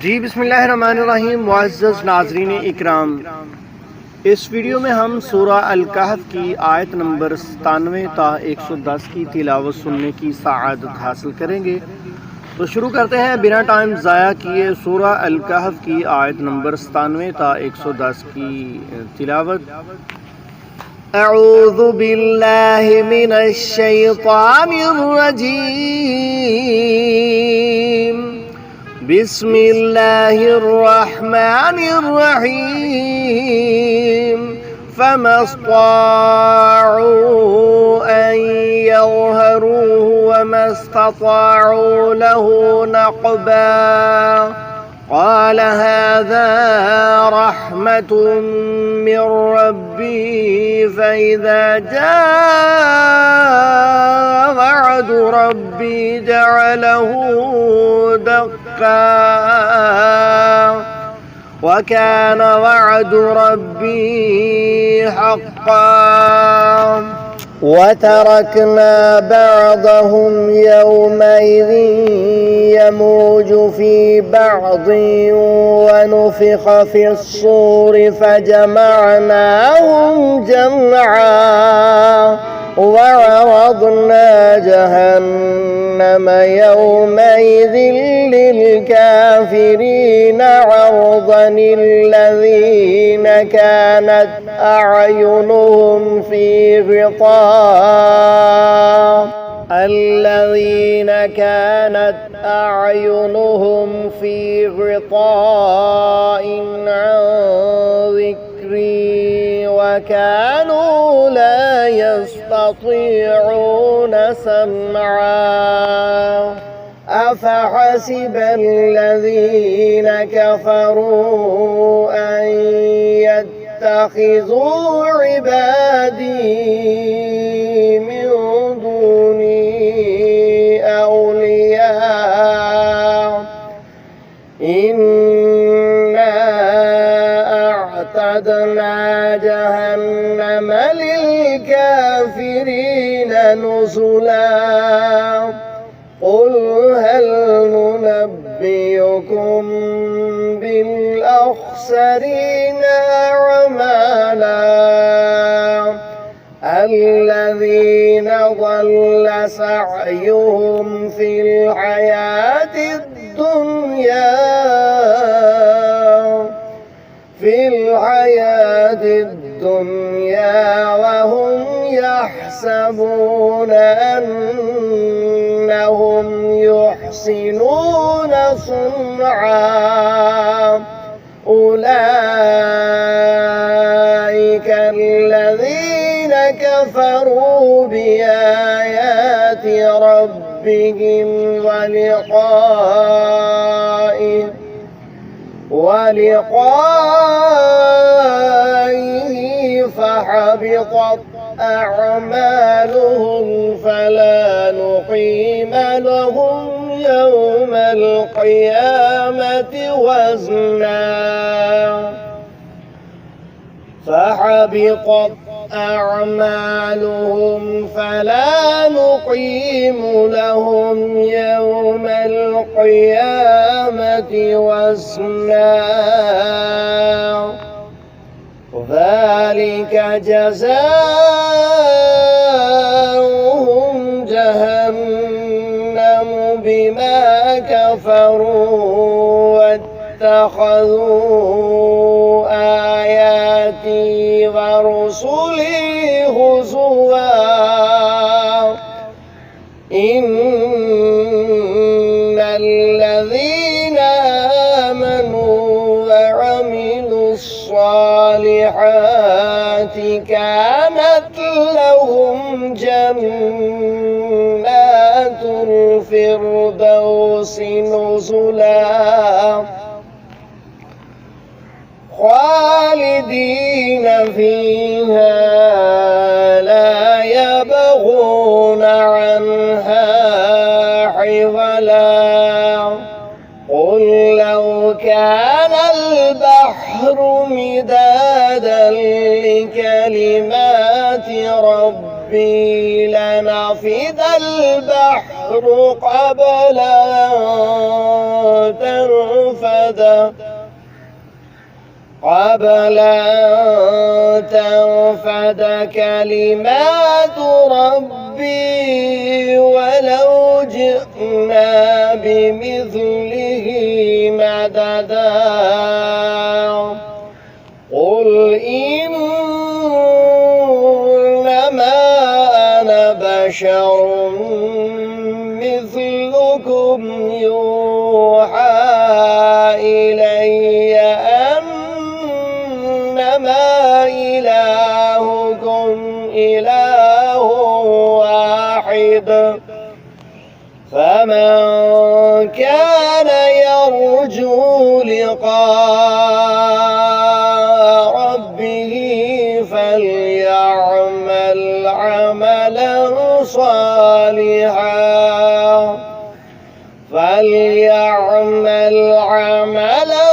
जी बिस्मिल्लाहिर्रहमानिर्रहीम। मुअज़्ज़ज़ नाज़रीन इकराम, इस वीडियो में हम सूरा अल-कहफ़ की आयत नंबर 97 ता 110 की तिलावत सुनने की सआदत हासिल करेंगे। तो शुरू करते हैं बिना टाइम ज़ाया किए सूरा अल-कहफ़ की आयत नंबर 97 ता 110 की तिलावत। अऊज़ु बिल्लाहि मिनश शैतानिर रजीम। बिस्मिल्लाहिर्रहमानिर्रहीम। फमस्ताअू अन यज़हरूहु वमस्तताअू लहू नक़बा। क़ाल हाज़ा रहमतुम मिर रब्बी फ़इज़ा जाअ वअदु रब्बी जअलहू दक्का वकान वअदु रब्बी हक़्क़ा। वतरकना बअदहुम यौमइज़ यमूज फी बअद वनुफ़िख़ फ़िस्सूर फ़जमअनाहुम जमआ वअरज़ना जहन्नम यौमइज़ लिलकाफ़िरीन अर्ज़न الذين كانت أعينهم في غطاء عن ذكري وكانوا لا يستطيعون سمعا. أفحسب الذين كفروا أن يتخذوا عبادي من دوني أولياء إنا أعتدنا جهنم للكافرين نزلا. قل هل ننبئكم بالأخسرين أعمالا الذين ضل سعيهم في الحياة الدنيا وهم يحسبون أنهم يحسنون صنعا. أولئك الذين كفروا بآيات ربهم ولقائه فحبطت أعمالهم فلا نقيم لهم يوم القيامة وزنا. فحبطت أعمالهم فلا نقيم لهم يوم القيامة وزنا. ذلك جزاؤهم جهنم بما كفروا واتخذوا آياتي ورسلي هزوا. إن الذين آمنوا وعملوا الصالحات كانت لهم جنات الفردوس نزلا خالدين فيها لا يبغون عنها حولا. قل لو كان البحر مدادا لكلمات ربي لنفد البحر قبل أن تنفد مددا قبل أن تنفد كلمات ربي ولو جئنا بمثله مددا قل إنما أنا بشر مثلكم يوحى إلي أنما إلهكم إله واحد فمن كان يرجو لقاء ربه فليعمل عملا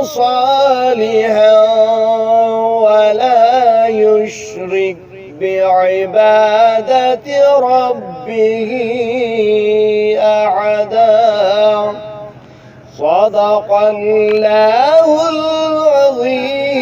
صالحا ولا يشرك بعبادة ربه أحدا. صدق الله العظيم.